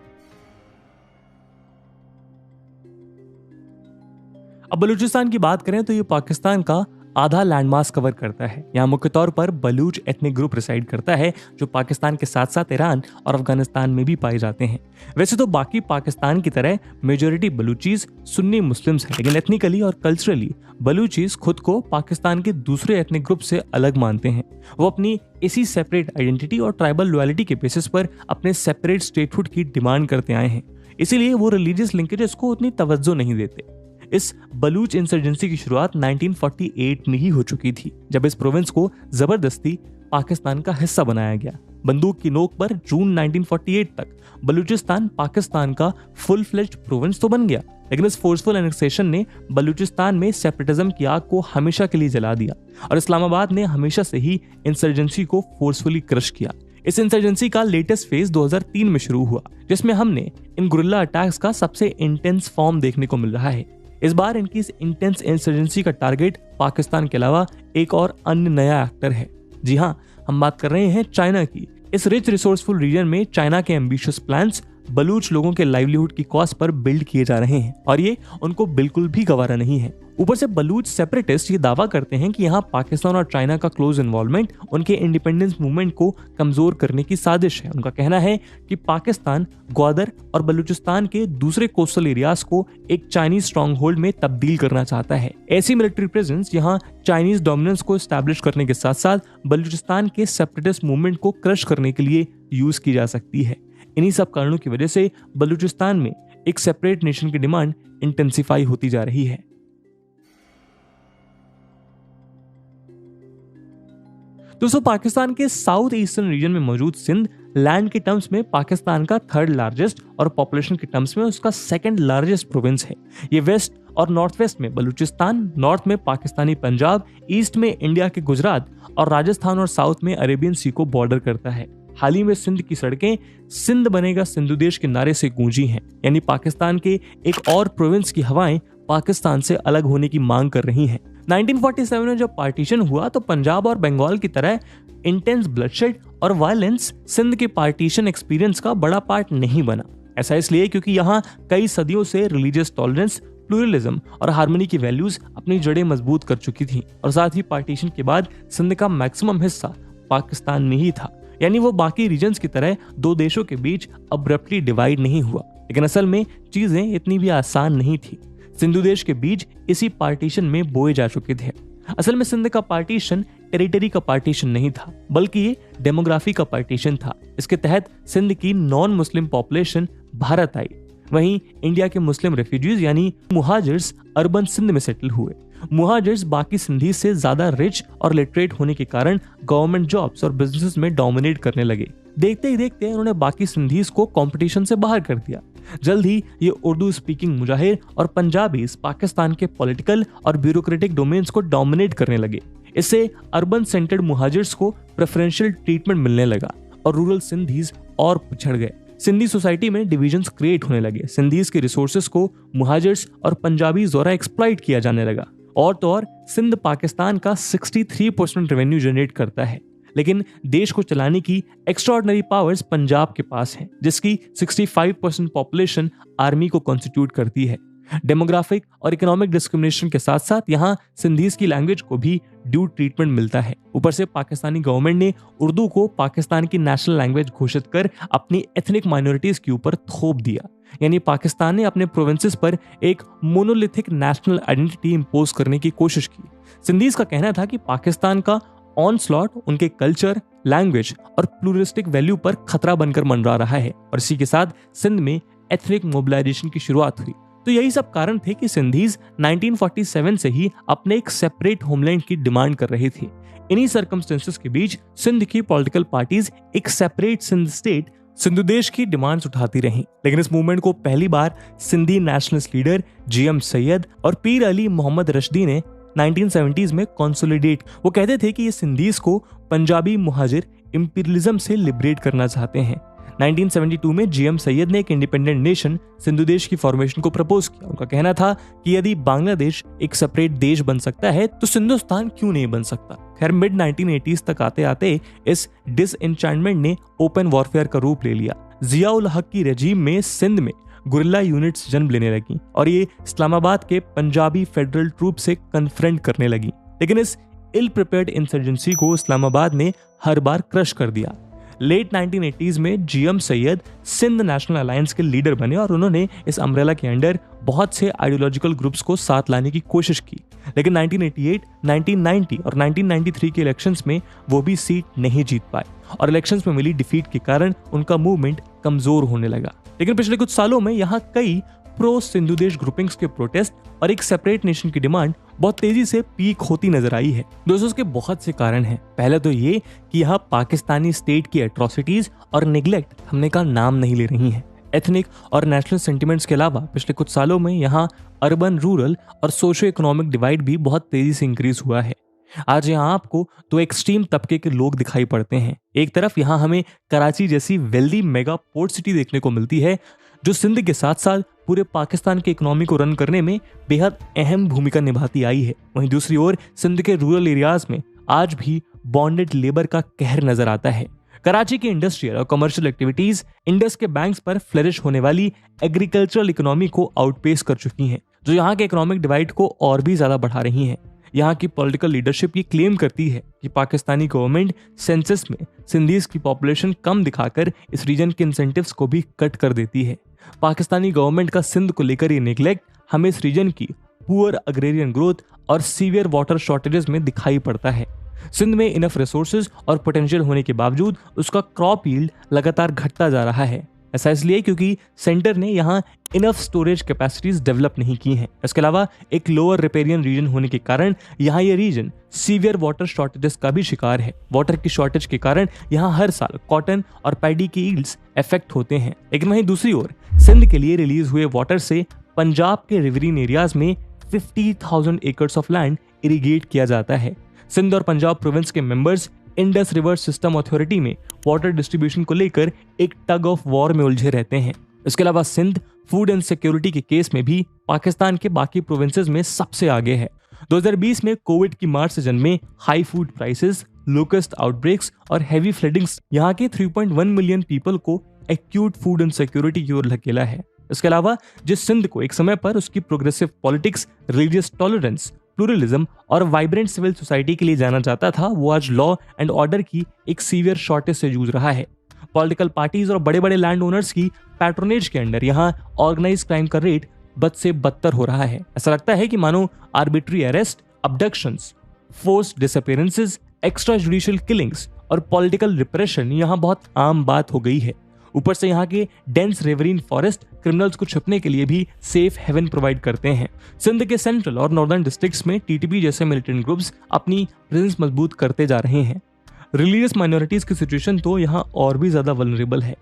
अब बलूचिस्तान की बात करें तो ये पाकिस्तान का आधा लैंडमास कवर करता है। यहाँ मुख्य तौर पर बलूच एथनिक ग्रुप रिसाइड करता है, जो पाकिस्तान के साथ साथ ईरान और अफगानिस्तान में भी पाए जाते हैं। वैसे तो बाकी पाकिस्तान की तरह मेजोरिटी बलूचीज सुन्नी मुस्लिम्स हैं, लेकिन एथनिकली और कल्चरली बलूचीज खुद को पाकिस्तान के दूसरे एथनिक ग्रुप से अलग मानते हैं। वो अपनी इसी सेपरेट आइडेंटिटी और ट्राइबल लॉयल्टी के बेसिस पर अपने सेपरेट स्टेटहुड की डिमांड करते आए हैं। इसीलिए वो रिलीजियस लिंकेजेस को उतनी तवज्जो नहीं देते। इस बलूच इंसर्जेंसी की शुरुआत 1948 में ही हो चुकी थी, जब इस प्रोविंस को जबरदस्ती पाकिस्तान का हिस्सा बनाया गया। बंदूक की नोक पर जून 1948 तक बलूचिस्तान पाकिस्तान का फुल फ्लेज्ड प्रोविंस तो बन गया, लेकिन इस फोर्सफुल एनेक्सेशन ने बलूचिस्तान में सेपरेटिज्म की आग को हमेशा के लिए जला दिया और इस्लामाबाद ने हमेशा से ही इंसर्जेंसी को फोर्सफुली क्रश किया। इस इंसर्जेंसी का लेटेस्ट फेज 2003 में शुरू हुआ, जिसमें हमने इन गुरिल्ला अटैक्स का सबसे इंटेंस फॉर्म देखने को मिल रहा है। इस बार इनकी इस इंटेंस इंसर्जेंसी का टारगेट पाकिस्तान के अलावा एक और अन्य नया एक्टर है। जी हाँ, हम बात कर रहे हैं चाइना की। इस रिच रिसोर्सफुल रीजन में चाइना के एम्बिशियस प्लान्स बलूच लोगों के लाइवलीहुड की कॉस्ट पर बिल्ड किए जा रहे हैं और ये उनको बिल्कुल भी गवारा नहीं है। ऊपर से बलूच सेपरेटिस्ट ये दावा करते हैं कि यहाँ पाकिस्तान और चाइना का क्लोज इन्वॉल्वमेंट उनके इंडिपेंडेंस मूवमेंट को कमजोर करने की साजिश है। उनका कहना है कि पाकिस्तान ग्वादर और बलूचिस्तान के दूसरे कोस्टल एरियाज को एक चाइनीज स्ट्रॉन्ग होल्ड में तब्दील करना चाहता है। ऐसी मिलिट्री प्रेजेंस यहाँ चाइनीज डोमिनेंस को एस्टैब्लिश करने के साथ साथ बलूचिस्तान के सेपरेटिस्ट मूवमेंट को क्रश करने के लिए यूज की जा सकती है। इन्हीं सब कारणों की वजह से बलूचिस्तान में एक सेपरेट नेशन की डिमांड इंटेंसिफाई होती जा रही है। दोस्तों, पाकिस्तान के साउथ ईस्टर्न रीजन में मौजूद सिंध लैंड के टर्म्स में पाकिस्तान का 3rd लार्जेस्ट और पॉपुलेशन के टर्म्स में उसका 2nd लार्जेस्ट प्रोविंस है। ये वेस्ट और नॉर्थ वेस्ट में बलूचिस्तान, नॉर्थ में पाकिस्तानी पंजाब, ईस्ट में इंडिया के गुजरात और राजस्थान और साउथ में अरेबियन सी को बॉर्डर करता है। हाल ही में सिंध की सड़कें सिंध बनेगा सिंधु देश के नारे से गूंजी हैं, यानी पाकिस्तान के एक और प्रोविंस की हवाएं पाकिस्तान से अलग होने की मांग कर रही हैं। 1947 में जब पार्टीशन हुआ तो पंजाब और बंगाल की तरह इंटेंस ब्लडशेड और वायलेंस सिंध के पार्टीशन एक्सपीरियंस का बड़ा पार्ट नहीं बना। ऐसा इसलिए क्योंकि यहाँ कई सदियों से रिलीजियस टॉलरेंस, प्लूरलिज्म और हार्मनी की वैल्यूज अपनी जड़ें मजबूत कर चुकी थी और साथ ही पार्टीशन के बाद सिंध का मैक्सिमम हिस्सा पाकिस्तान में ही था, यानी वो बाकी रीजन्स की तरह दो देशों के बीच अब्रप्टली डिवाइड नहीं हुआ। लेकिन असल में चीजें इतनी भी आसान नहीं थी। सिंधु देश के बीज इसी पार्टीशन में बोए जा चुके थे। असल में सिंध का पार्टीशन टेरिटरी का पार्टीशन नहीं था, बल्कि ये डेमोग्राफी का पार्टीशन था। इसके तहत सिंध की नॉन मुस्लिम पॉपुलेशन भारत आई, वहीं इंडिया के मुस्लिम रेफ्यूजीज यानी मुहाजिर्स अर्बन सिंध में सेटल हुए। मुहाजिर्स बाकी सिंधी से ज्यादा रिच और लिटरेट होने के कारण गवर्नमेंट जॉब्स और बिजनेसेस में डोमिनेट करने लगे। देखते ही देखते उन्होंने बाकी सिंधीज को कंपटीशन से बाहर कर दिया। जल्द ही ये उर्दू स्पीकिंग मुजाहिर और पंजाबीज पाकिस्तान के पॉलिटिकल और ब्यूरोक्रेटिक डोमेन्स को डोमिनेट करने लगे। इससे अर्बन सेंटर्ड मुहाजिर्स को प्रेफरेंशियल ट्रीटमेंट मिलने लगा और रूरल सिंधीज और पिछड़ गए। सिंधी सोसाइटी में डिविजन्स क्रिएट होने लगे। सिंधीज के रिसोर्सेज को मुहाजिर्स और पंजाबीज द्वारा एक्सप्लॉइट किया जाने लगा। और तो और सिंध पाकिस्तान का 63% रेवेन्यू जनरेट करता है, लेकिन देश को चलाने की एक्स्ट्राऑर्डिनरी पावर्स पंजाब के पास हैं, जिसकी 65% पॉपुलेशन आर्मी को कॉन्स्टिट्यूट करती है। डेमोग्राफिक और इकोनॉमिक डिस्क्रिमिनेशन के साथ साथ यहाँ सिंधीज की लैंग्वेज को भी ड्यू ट्रीटमेंट मिलता है। ऊपर से पाकिस्तानी गवर्नमेंट ने उर्दू को पाकिस्तान की नेशनल लैंग्वेज घोषित कर अपनी एथनिक माइनॉरिटीज के ऊपर थोप दिया, यानी पाकिस्तान ने अपने प्रोविंसेस पर एक मोनोलिथिक नेशनल आइडेंटिटी इंपोज करने की कोशिश की। सिंधीज का कहना था कि पाकिस्तान का ऑनस्लॉट उनके कल्चर, लैंग्वेज और प्लूरलिस्टिक वैल्यू पर खतरा बनकर मंडरा रहा है और इसी के साथ सिंध में एथनिक मोबिलाइजेशन की शुरुआत हुई। तो यही सब कारण थे कि सिंधीज 1947 से ही अपने एक सेपरेट होमलैंड की डिमांड कर रहे थे। इन्हीं सर्कमस्टेंसेस के बीच सिंध की पॉलिटिकल पार्टीज एक सेपरेट सिंध स्टेट सिंधु देश की डिमांड्स उठाती रहीं। लेकिन इस मूवमेंट को पहली बार Sindhi nationalist leader GM Syed और पीर अली मोहम्मद रश्दी ने 1970s में कंसोलिडेट। वो कहते थे कि ये सिंधीज को पंजाबी मुहाजिर इंपीरियलिज्म से लिबरेट करना चाहते हैं। 1972 में GM सैयद ने एक इंडिपेंडेंट नेशन सिंधु देश की फॉर्मेशन को प्रपोज किया। उनका कहना था कि यदि बांग्लादेश एक सेपरेट देश बन सकता है तो सिंधुस्तान क्यों नहीं बन सकता। खैर मिड 1980s तक आते आते इस डिसएन्चैंटमेंट ने ओपन वॉरफेयर का रूप ले लिया। जियाउल हक की रेजीम में सिंध में गुरिल्ला यूनिट्स जन्म लेने लगी और ये इस्लामाबाद के पंजाबी फेडरल ट्रूप से कन्फ्रंट करने लगी। लेकिन इस इल प्रिपेयर्ड इंसर्जेंसी को इस्लामाबाद ने हर बार क्रश कर दिया। लेट 1980s में GM Syed Sindh national alliance के लीडर बने और उन्होंने इस अम्ब्रेला के अंडर बहुत से आइडियोलॉजिकल ग्रुप्स को साथ लाने की कोशिश की। लेकिन 1988, 1990 और 1993 के इलेक्शंस में वो भी सीट नहीं जीत पाए और इलेक्शंस में मिली डिफीट के कारण उनका मूवमेंट कमजोर होने लगा। लेकिन पिछले कुछ सालों में यहाँ कई प्रो सिंधु देश ग्रुपिंग्स के प्रोटेस्ट और एक सेपरेट नेशन की डिमांड बहुत तेजी से पीक होती नजर आई है। दोस्तों इसके बहुत से कारण हैं। पहले तो ये कि यहाँ पाकिस्तानी स्टेट की एट्रोसिटीज और निगलेक्ट थमने का नाम नहीं ले रही हैं। एथनिक और नेशनल सेंटिमेंट्स के अलावा पिछले कुछ सालों में यहाँ अर्बन, रूरल और सोशो इकोनॉमिक डिवाइड भी बहुत तेजी से इंक्रीज हुआ है। आज यहाँ आपको दो एक्सट्रीम तबके के लोग दिखाई पड़ते हैं। एक तरफ यहाँ हमें कराची जैसी वेल्दी मेगा पोर्ट सिटी देखने को मिलती है जो सिंध के साथ साथ पूरे पाकिस्तान के इकोनॉमी को रन करने में बेहद अहम भूमिका निभाती आई है। वहीं दूसरी ओर सिंध के रूरल एरियाज में आज भी बॉन्डेड लेबर का कहर नजर आता है। कराची की इंडस्ट्रियल और कमर्शियल एक्टिविटीज इंडस के बैंक्स पर फ्लरिश होने वाली एग्रीकल्चरल इकोनॉमी को आउटपेस कर चुकी हैं, जो यहाँ के इकोनॉमिक डिवाइड को और भी ज्यादा बढ़ा रही हैं। यहाँ की पॉलिटिकल लीडरशिप ये क्लेम करती है कि पाकिस्तानी गवर्नमेंट सेंसस में सिंधीज की पॉपुलेशन कम दिखाकर इस रीजन के इंसेंटिव्स को भी कट कर देती है। पाकिस्तानी गवर्नमेंट का सिंध को लेकर ये नेग्लेक्ट हमें इस रीजन की पुअर अग्रेरियन ग्रोथ और सीवियर वाटर शॉर्टेजेस में दिखाई पड़ता है। सिंध में इनफ रिसोर्सेज और पोटेंशियल होने के बावजूद उसका क्रॉप यील्ड लगातार घटता जा रहा है। ऐसा इसलिए क्योंकि सेंटर ने यहाँ इनफ स्टोरेज कैपेसिटीज डेवलप नहीं की हैं। इसके अलावा एक लोअर रिपेरियन रीजन होने के कारण यहाँ ये रीजन सीवियर वाटर शॉर्टेजेस का भी शिकार है। वाटर की शॉर्टेज के कारण यहाँ हर साल कॉटन और पैडी की यील्ड्स इफेक्ट होते हैं। लेकिन वहीं दूसरी ओर सिंध के लिए रिलीज हुए वाटर से पंजाब के रिवरीन एरियाज में 50,000 एकर्स ऑफ लैंड इरिगेट किया जाता है। सिंध और पंजाब प्रोविंस के members Indus river system authority में वाटर डिस्ट्रीब्यूशन को लेकर एक टग ऑफ वॉर में उलझे रहते हैं। इसके अलावा सिंध फूड एंड सिक्योरिटी के केस में भी पाकिस्तान के बाकी प्रोविंसेस में सबसे आगे है। 2020 में कोविड की मार से जन्मे high food prices, locust outbreaks और हैवी फ्लडिंग्स यहाँ के 3.1 मिलियन पीपल को एक्यूट फूड एंड सिक्योरिटी की ओर धकेला है। इसके अलावा जिस सिंध को एक समय पर उसकी progressive politics, religious tolerance, pluralism और वाइब्रेंट सिविल सोसाइटी के लिए जाना जाता था, वो आज लॉ एंड ऑर्डर की एक सीवियर शॉर्टेज से जूझ रहा है। पॉलिटिकल पार्टीज और बड़े बड़े लैंड ओनर्स की पैट्रोनेज के अंडर यहाँ ऑर्गेनाइज क्राइम का रेट बद से बदतर हो रहा है। ऐसा लगता है कि मानो arbitrary arrest, abductions, forced disappearances, extra judicial killings और पॉलिटिकल रिप्रेशन यहाँ बहुत आम बात हो गई है। ऊपर से यहाँ के डेंस रेवरीन फॉरेस्ट क्रिमिनल्स को छुपने के लिए भी सेफ हेवन प्रोवाइड करते हैं। सिंध के सेंट्रल और नॉर्दर्न डिस्ट्रिक्ट्स में टीटीपी जैसे मिलिटेंट ग्रुप्स अपनी प्रेजेंस मजबूत करते जा रहे हैं। रिलीजियस माइनॉरिटीज की सिचुएशन तो यहाँ और भी ज्यादा वल्नरेबल है।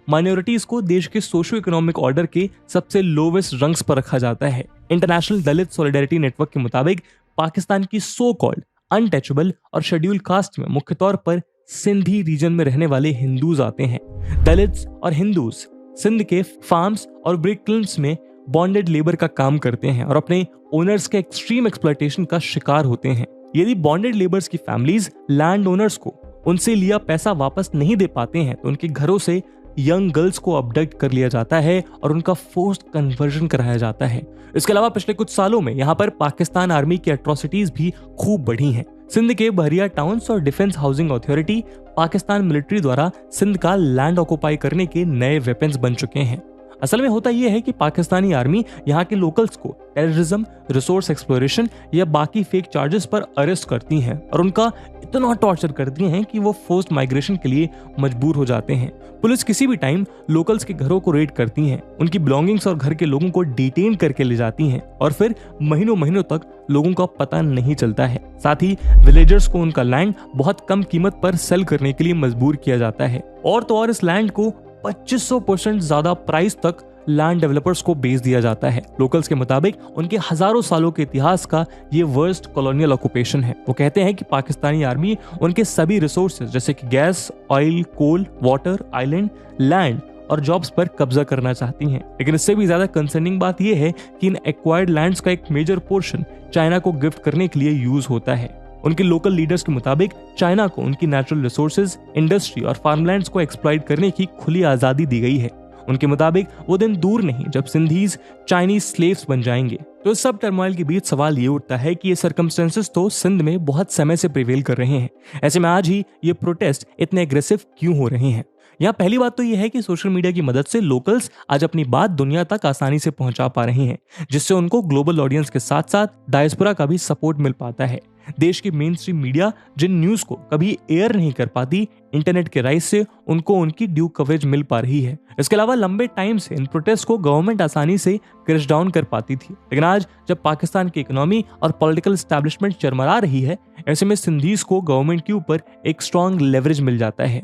माइनॉरिटीज को देश के सोशो इकोनॉमिक ऑर्डर के सबसे लोवेस्ट रंग्स पर रखा जाता है। इंटरनेशनल दलित सॉलिडारिटी नेटवर्क के मुताबिक पाकिस्तान की सो कॉल्ड अनटचेबल और शेड्यूल कास्ट में मुख्य तौर पर सिंधी रीजन में रहने वाले हिंदूज आते हैं। दलित्स और हिंदूज सिंध के फार्म्स और ब्रिक किल्न्स में बॉन्डेड लेबर का काम करते हैं और अपने ओनर्स के एक्सट्रीम एक्सप्लॉयटेशन का शिकार होते हैं। यदि बॉन्डेड लेबर्स की फैमिलीज लैंड ओनर्स को उनसे लिया पैसा वापस नहीं दे पाते हैं तो उनके घरों से यंग गर्ल्स को अबडक्ट कर लिया जाता है और उनका फोर्स्ड कन्वर्जन कराया जाता है। इसके अलावा पिछले कुछ सालों में यहाँ पर पाकिस्तान आर्मी की एट्रोसिटीज भी खूब बढ़ी हैं। सिंध के बहरिया टाउन्स और defence housing authority Pakistan military द्वारा सिंध का लैंड ऑक्युपाई करने के नए वेपन्स बन चुके हैं। असल में होता यह है कि पाकिस्तानी आर्मी यहाँ के लोकल्स को टेररिज्म, रिसोर्स एक्सप्लोरेशन या बाकी फेक चार्जेस पर अरेस्ट करती हैं और उनका इतना टॉर्चर करती हैं कि वो फोर्स्ड माइग्रेशन के लिए मजबूर हो जाते हैं। पुलिस किसी भी टाइम लोकल्स के घरों को रेड करती हैं, उनकी बिलोंगिंग्स और घर के लोगों को डिटेन करके ले जाती हैं और फिर महीनों महीनों तक लोगों का पता नहीं चलता है। साथ ही विलेजर्स को उनका लैंड बहुत कम कीमत पर सेल करने के लिए मजबूर किया जाता है और तो और इस लैंड को 2500% ज्यादा प्राइस तक लैंड डेवलपर्स को बेच दिया जाता है। लोकल्स के मुताबिक उनके हजारों सालों के इतिहास का ये वर्स्ट कॉलोनियल ऑक्यूपेशन है। वो कहते हैं कि पाकिस्तानी आर्मी उनके सभी रिसोर्सेज जैसे कि गैस, ऑयल, कोल, वाटर, आइलैंड, लैंड और जॉब्स पर कब्जा करना चाहती हैं। लेकिन इससे भी ज्यादा कंसर्निंग बात यह है कि इन एक्वायर्ड लैंड्स का एक मेजर पोर्शन चाइना को गिफ्ट करने के लिए यूज होता है। उनके लोकल लीडर्स के मुताबिक चाइना को उनकी नेचुरल रिसोर्सेज, इंडस्ट्री और फार्मलैंड्स को एक्सप्लॉइट करने की खुली आजादी दी गई है। उनके मुताबिक वो दिन दूर नहीं जब सिंधीज चाइनीज स्लेव्स बन जाएंगे। तो इस सब टर्मोइल के बीच सवाल ये उठता है कि ये सर्कमस्टेंसेस तो सिंध में बहुत समय से प्रिवेल कर रहे हैं, ऐसे में आज ही ये प्रोटेस्ट इतने एग्रेसिव क्यों हो रहे हैं? यहाँ पहली बात तो ये है कि सोशल मीडिया की मदद से लोकल्स आज अपनी बात दुनिया तक आसानी से पहुंचा पा रहे हैं, जिससे उनको ग्लोबल ऑडियंस के साथ साथ डायस्पोरा का भी सपोर्ट मिल पाता है। देश की मेन स्ट्रीम मीडिया जिन न्यूज को कभी एयर नहीं कर पाती, इंटरनेट के राइज से उनको उनकी ड्यू कवरेज मिल पा रही है। इसके अलावा लंबे टाइम से इन प्रोटेस्ट को गवर्नमेंट आसानी से क्रश डाउन कर पाती थी, लेकिन आज जब पाकिस्तान की इकोनॉमी और पॉलिटिकल एस्टैब्लिशमेंट चरमरा रही है, ऐसे में सिंधीज को गवर्नमेंट के ऊपर एक स्ट्रॉन्ग लेवरेज मिल जाता है।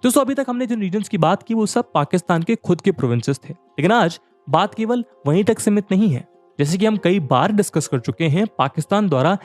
दोस्तों, अभी तक हमने जिन रीजन्स की बात की वो सब पाकिस्तान के खुद के प्रोविंसेस थे, लेकिन आज बात केवल वहीं तक सीमित नहीं है। जैसे कि हम कई बार डिस्कस कर चुके हैं, पाकिस्तान द्वारा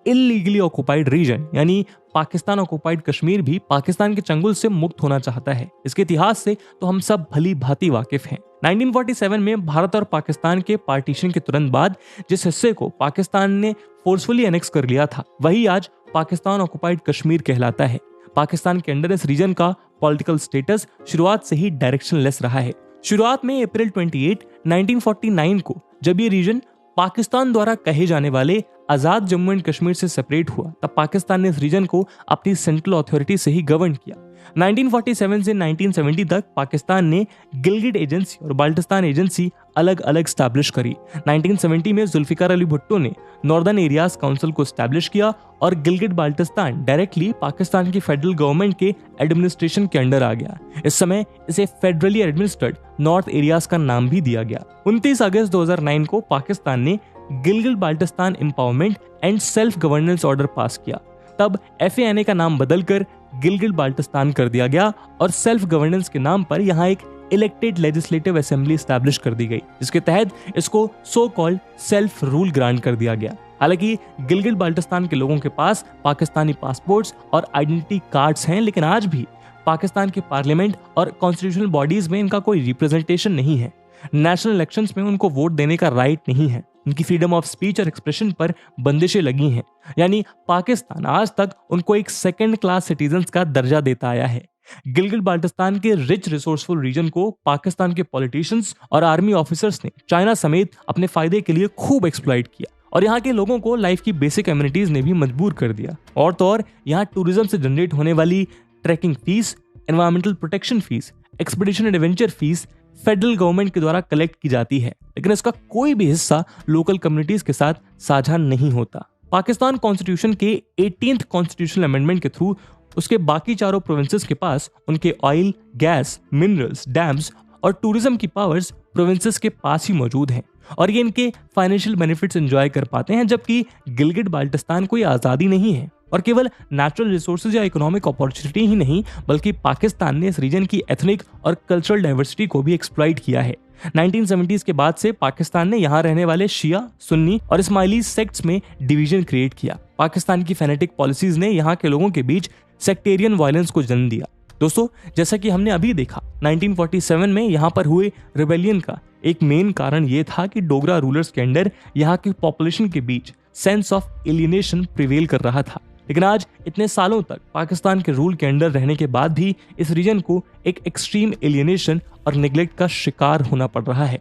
इलीगली ऑक्युपाइड रीजन यानी पाकिस्तान ऑक्युपाइड कश्मीर भी पाकिस्तान के चंगुल से मुक्त होना चाहता है। इसके इतिहास से तो हम सब भली भांति वाकिफ हैं। 1947 में भारत और पाकिस्तान के पार्टीशन के तुरंत बाद जिस हिस्से को पाकिस्तान ने फोर्सफुली एनेक्स कर लिया था, वही आज पाकिस्तान ऑक्युपाइड कश्मीर कहलाता है। पाकिस्तान के अंडर इस रीजन का पॉलिटिकल स्टेटस शुरुआत से ही डायरेक्शनलेस रहा है। शुरुआत में अप्रैल 28, 1949 को जब ये रीजन पाकिस्तान द्वारा कहे जाने वाले आजाद जम्मू एंड कश्मीर से सेपरेट हुआ, तब पाकिस्तान ने इस रीजन को अपनी सेंट्रल अथॉरिटी से ही गवर्न किया। 1947 से 1970 तक पाकिस्तान ने गिलगिट एजेंसी और बाल्टिस्तान एजेंसी अलग अलग स्टैब्लिश करी। 1970 में जुल्फिकार अली भुट्टो ने नॉर्दर्न एरियाज काउंसिल को स्टैब्लिश किया और गिलगिट बाल्टिस्तान डायरेक्टली पाकिस्तान की फेडरल गवर्नमेंट के एडमिनिस्ट्रेशन के अंडर आ गया। इस समय इसे फेडरली एडमिनिस्ट्रेड नॉर्थ एरियाज का नाम भी दिया गया। 29 अगस्त 2009 को पाकिस्तान ने Gilgit Baltistan empowerment and self governance order pass किया। तब FANA का नाम बदलकर गिलगिट बाल्टिस्तान कर दिया गया और सेल्फ गवर्नेंस के नाम पर यहाँ एक इलेक्टेड लेजिस्लेटिव असेंबली स्टैब्लिश कर दी गई, जिसके तहत इसको so called self rule grant कर दिया गया। हालांकि गिलगित बाल्टिस्तान के लोगों के पास पाकिस्तानी पासपोर्ट्स और आइडेंटिटी कार्ड्स हैं, लेकिन आज भी पाकिस्तान के पार्लियामेंट और कॉन्स्टिट्यूशनल बॉडीज में इनका कोई रिप्रेजेंटेशन नहीं है। नेशनल इलेक्शंस में उनको वोट देने का राइट नहीं है। उनकी फ्रीडम ऑफ स्पीच और एक्सप्रेशन पर बंदिशें लगी हैं। यानी पाकिस्तान आज तक उनको एक सेकंड क्लास सिटीजन्स का दर्जा देता आया है। गिलगित बाल्टिस्तान के रिच रिसोर्सफुल रीजन को पाकिस्तान के पॉलिटिशियंस और आर्मी ऑफिसर्स ने चाइना समेत अपने फायदे के लिए खूब एक्सप्लॉइट किया और यहाँ के लोगों को लाइफ की बेसिक एमिनिटीज ने भी मजबूर कर दिया। और तो और यहाँ टूरिज्म से जनरेट होने वाली trekking fee, environmental protection fee, expedition and adventure fee federal government के द्वारा कलेक्ट की जाती है, लेकिन इसका कोई भी हिस्सा लोकल कम्युनिटीज के साथ साझा नहीं होता। पाकिस्तान कॉन्स्टिट्यूशन के 18th कॉन्स्टिट्यूशनल अमेंडमेंट के थ्रू उसके बाकी चारों प्रोविंसेस के पास उनके ऑयल, गैस, मिनरल्स, डैम्स और टूरिज्म की पावर्स प्रोविंसेस के पास ही मौजूद हैं और ये इनके फाइनेंशियल बेनिफिट्स एंजॉय कर पाते हैं, जबकि गिलगित बाल्टिस्तान कोई आज़ादी नहीं है और केवल नेचुरल रिसोर्सेज या इकोनॉमिक अपॉर्चुनिटी ही नहीं बल्कि पाकिस्तान ने इस रीजन की एथनिक और कल्चरल डाइवर्सिटी को भी एक्सप्लॉइट किया है। 1970s के बाद से पाकिस्तान ने यहाँ रहने वाले शिया, सुन्नी और इस्माइली सेक्ट्स में डिवीजन क्रिएट किया। पाकिस्तान की फेनेटिक पॉलिसीज ने यहाँ के लोगों के बीच सेक्टेरियन वायलेंस को जन्म दिया। दोस्तों, जैसा कि हमने अभी देखा, 1947 में यहाँ पर हुए रिबेलियन का एक मेन कारण ये था कि डोगरा रूलर्स के अंडर यहाँ की पॉपुलेशन के बीच सेंस ऑफ एलियनेशन प्रिवेल कर रहा था। लेकिन आज इतने सालों तक पाकिस्तान के रूल के अंडर रहने के बाद भी इस रीजन को एक एक्सट्रीम एलियनेशन और निगलेक्ट का शिकार होना पड़ रहा है।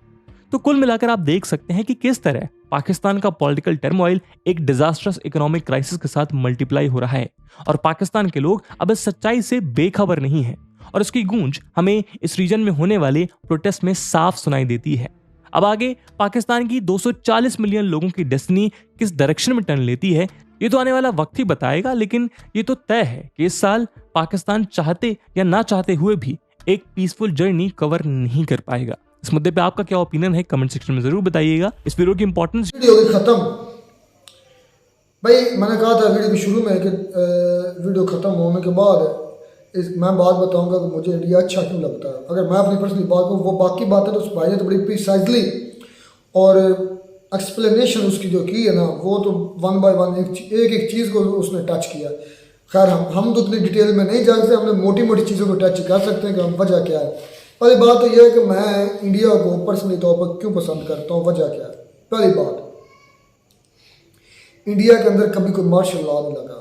तो कुल मिलाकर आप देख सकते हैं कि किस तरह पाकिस्तान का पॉलिटिकल टर्मोइल एक डिजास्टरस इकोनॉमिक क्राइसिस के साथ मल्टीप्लाई हो रहा है और पाकिस्तान के लोग अब इस सच्चाई से बेखबर नहीं है और उसकी गूंज हमें इस रीजन में होने वाले प्रोटेस्ट में साफ सुनाई देती है। अब आगे पाकिस्तान की 240 मिलियन लोगों की डेस्टिनी किस डायरेक्शन में टर्न लेती है ये तो आने वाला वक्त ही बताएगा, लेकिन ये तो तय है कि इस साल पाकिस्तान चाहते या ना चाहते हुए भी एक पीसफुल जर्नी कवर नहीं कर पाएगा। इस मुद्दे पे आपका क्या ओपिनियन है कमेंट सेक्शन में जरूर बताइएगा। इस वीडियो की इंपॉर्टेंस वीडियो खत्म भाई, मैंने कहा था वीडियो के शुरू में कि वीडियो खत्म होने के बाद मैं बात बताऊंगा कि मुझे इंडिया अच्छा क्यों लगता है। अगर मैं अपनी पर्सनली बात करूँ, वो बाकी बातें तो भाई ने तो बड़ी प्रिसाइजली और एक्सप्लेनेशन उसकी जो की है ना, वो तो वन बाय वन एक चीज़ को उसने टच किया। खैर हम तो उतनी डिटेल में नहीं जा सकते, हमने मोटी मोटी चीज़ों को टच कर सकते हैं कि हम वजह क्या है। पहली बात तो यह है कि मैं इंडिया को पर्सनली तौर पर क्यों पसंद करता हूँ, वजह क्या है। पहली बात, इंडिया के अंदर कभी कोई मार्शल लॉ नहीं लगा,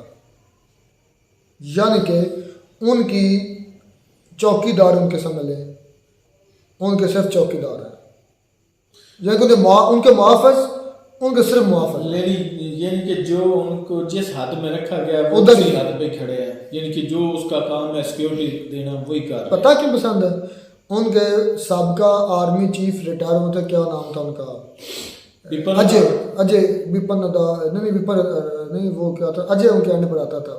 यानी कि उनकी चौकीदार उनके सामने उनके सिर्फ चौकीदार है, यानी उनके मुआफ़िज़ उनके सिर्फ मुआफ़िज़, यानी कि जो उनको जिस हद में रखा गया है वो उसी हद पे खड़े हैं, यानी कि जो उसका काम है सिक्योरिटी देना वही कर रहे हैं। पता क्यों पसंद है? उनके साबका आर्मी चीफ रिटायर हुए थे, क्या नाम था उनका, अजय बिपिन नहीं वो क्या था, अजय उनके एंड पर आता था।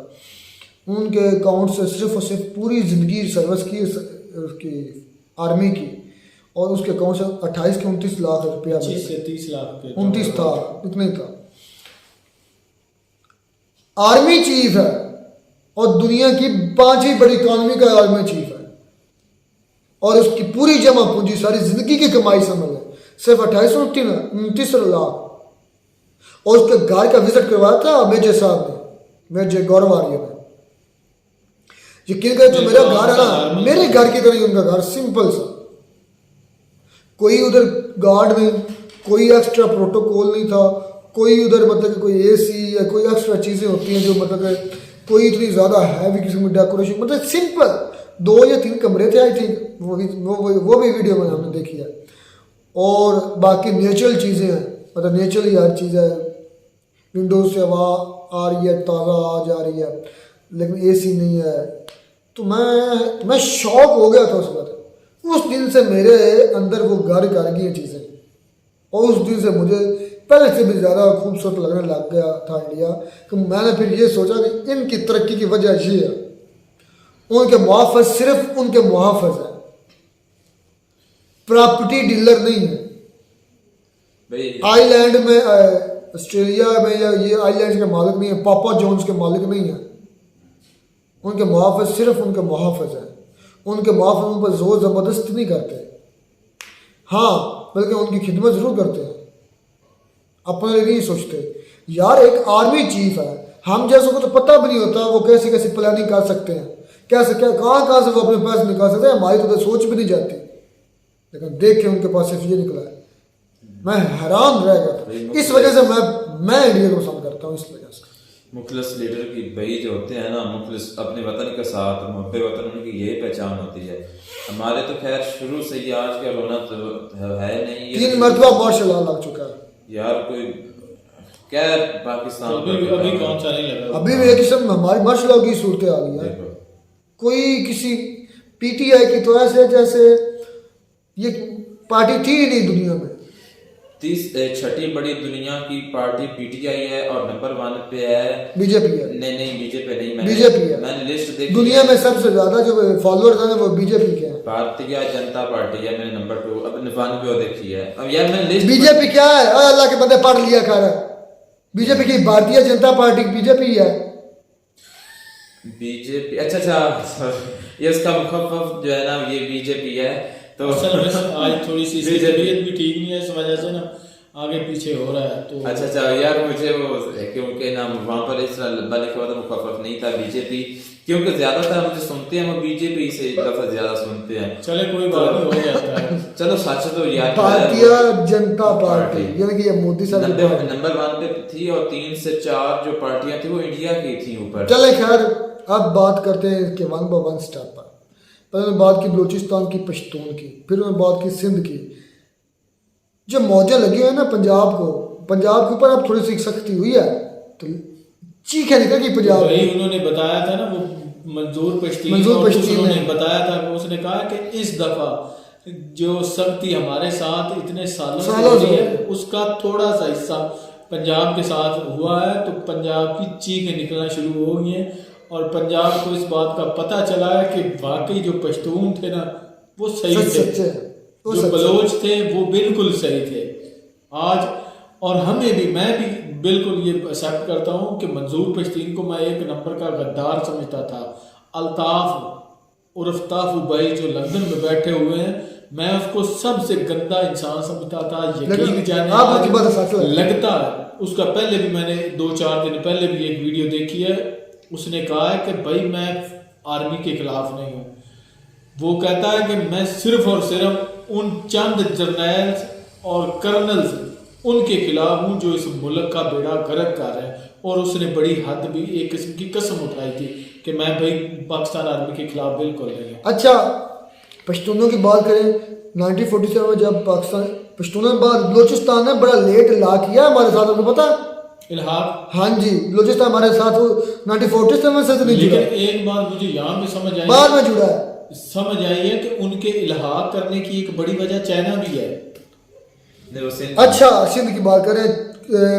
उनके अकाउंट से सिर्फ और सिर्फ पूरी ज़िंदगी सर्विस की उसकी आर्मी की, और उसके अकाउंट से 28 के 29 लाख रुपया, 25 से 30 लाख 29 था, इतना ही था। आर्मी चीफ है और दुनिया की 5वीं बड़ी इकॉनमी का आर्मी चीफ है, और उसकी पूरी जमा पूंजी सारी जिंदगी की कमाई समझ है सिर्फ 28-29 लाख। और उसके घर का विजिट करवाया था मेजर साहब ने, मेजर गौरव आर्य ने। यकीन करें जो मेरा घर है ना, मेरे घर की तरह ही उनका घर, सिंपल सा, कोई उधर गार्ड नहीं, कोई एक्स्ट्रा प्रोटोकॉल नहीं था, कोई उधर मतलब कोई एसी या कोई एक्स्ट्रा चीज़ें होती हैं जो मतलब कोई इतनी ज़्यादा हैवी किस्म की डेकोरेशन, मतलब सिंपल 2 या 3 कमरे थे आई थिंक, वो भी वीडियो में हमने देखी है। और बाकी नेचुरल चीज़ें हैं, मतलब नेचुरली हर चीज़ है, विंडोज से हवा आ रही है, ताज़ा आ जा रही है, लेकिन एसी नहीं है। तो मैं शॉक हो गया था उस वक्त। उस दिन से मेरे अंदर वो घर कर गई चीज़ें, और उस दिन से मुझे पहले से भी ज़्यादा खूबसूरत लगने लग गया था इंडिया। कि मैंने फिर ये सोचा कि इनकी तरक्की की वजह ये है, उनके मुआफ़िज़ सिर्फ उनके मुआफ़िज़ हैं, प्रॉपर्टी डीलर नहीं है। आइलैंड में ऑस्ट्रेलिया में या ये आइलैंड के मालिक नहीं है, पापा जॉन्स के मालिक नहीं है। उनके मुआफ़िज़ सिर्फ उनके मुआफ़िज़ हैं। उनके मुआफ़िज़ उन पर ज़ोर ज़बरदस्ती नहीं करते, हाँ, बल्कि उनकी खिदमत ज़रूर करते हैं, अपने लिए नहीं सोचते। यार एक आर्मी चीफ है, हम जैसों को तो पता भी नहीं होता वो कैसी कैसी प्लानिंग कर सकते हैं, कैसे क्या कहाँ से वो अपने पैसे निकाल सकते हैं, हमारी तो सोच भी नहीं जाती। लेकिन देख के उनके पास सिर्फ ये निकला है, मैं हैरान रह गया। इस वजह से मैं इंडिया को पसंद करता हूँ, इस वजह से। मुखलिस लीडर की भाई जो होते हैं ना, मुखलिस अपने वतन के साथ मुहब्बे वतन, उनकी यही पहचान होती है। हमारे तो खैर शुरू से ही आज का रोना तो है नहीं, 3 मरतबा मार्शल लॉ लग चुका है यार। कोई क्या पाकिस्तान अभी कौन सा नहीं लगा, अभी भी एक किस्म हमारी मार्शल लॉ की सूरत आ गई है। कोई किसी पीटीआई की तो ऐसे जैसे ये पार्टी थी ही नहीं दुनिया में। 6ठी बड़ी दुनिया की पार्टी पीटीआई है और नंबर 1 पे है बीजेपी है। नहीं बीजेपी नहीं, बीजेपी है। मैंने लिस्ट देखी, दुनिया में सबसे ज्यादा जो फॉलोअर्स हैं वो बीजेपी के हैं। भारतीय जनता पार्टी है, मैंने नंबर 2 अब 1 पे देखी है। अब यार मैंने लिस्ट, बीजेपी क्या है, अल्लाह के बंदे पढ़ लिया कर, बीजेपी की भारतीय जनता पार्टी बीजेपी है। बीजेपी अच्छा ये इसका मुखफ़्फ़ जो है ना ये बीजेपी है। तो आज थोड़ी सी तबीयत भी ठीक नहीं है, इस वजह से ना आगे पीछे हो रहा है। तो अच्छा यार मुझे वो क्योंकि ना वहाँ पर इस तरह लंबा लिखा हुआ था, मुखफ़्फ़ नहीं था बीजेपी, क्योंकि ज्यादातर मुझे सुनते हैं वो बीजेपी से दफा ज्यादा सुनते हैं। चले कोई बात नहीं, हो जाता है। चलो सच तो यार भारतीय जनता पार्टी यानी कि ये मोदी साहब नंबर 1 पे थी और 3 से 4 जो पार्टियां थी वो इंडिया की थी ऊपर। चले खैर अब बात करते हैं इसके 1 बाय 1 स्टेप पर। पहले बात की बलूचिस्तान की, पश्तून की, फिर उन्होंने बात की सिंध की। जो मौजें लगी हुई है ना पंजाब के ऊपर अब थोड़ी सी सख्ती हुई है तो चीखें निकल गई पंजाब। वही उन्होंने बताया था ना, वो मंजूर पश्तीन ने बताया था, उसने कहा कि इस दफा जो सख्ती हमारे साथ इतने सालों से हो रही है उसका थोड़ा सा हिस्सा पंजाब के साथ हुआ है, तो पंजाब की चीखें निकलना शुरू हो गई हैं और पंजाब को इस बात का पता चला है कि वाकई जो पश्तून थे ना वो सही थे, जो बलोच थे वो बिल्कुल सही थे आज। और हमें भी, मैं भी बिल्कुल ये एक्सेप्ट करता हूँ कि मंजूर पश्तीन को मैं 1 नंबर का गद्दार समझता था। अल्ताफ उर्फ ताफू भाई जो लंदन में बैठे हुए हैं, मैं उसको सबसे गंदा इंसान समझता था। यकीन जाने लगता है उसका, पहले भी मैंने 2-4 दिन पहले भी एक वीडियो देखी है, उसने कहा है कि भाई मैं आर्मी के खिलाफ नहीं हूँ। वो कहता है कि मैं सिर्फ और सिर्फ उन चंद जर्नल्स और कर्नल्स उनके खिलाफ हूँ जो इस मुल्क का बेड़ा गर्क कर रहे हैं। और उसने बड़ी हद भी एक किस्म की कसम उठाई थी कि मैं भाई पाकिस्तान आर्मी के खिलाफ बिल्कुल नहीं हूँ। अच्छा पश्तूनों की बात करें, 1947 में जब पाकिस्तान पश्तूनों के बाद बलोचिस्तान ने बड़ा लेट ला किया हमारे साथ, आपको पता इल्हाक? हाँ जी, बलोचिस्तान हमारे साथ 1947 से नहीं जुड़ा। एक बात मुझे यहाँ पे समझ आई, बाद में जुड़ा है, समझ आई है कि उनके इल्हाक करने की एक बड़ी वजह चाइना भी है। अच्छा सिंध की बात करें,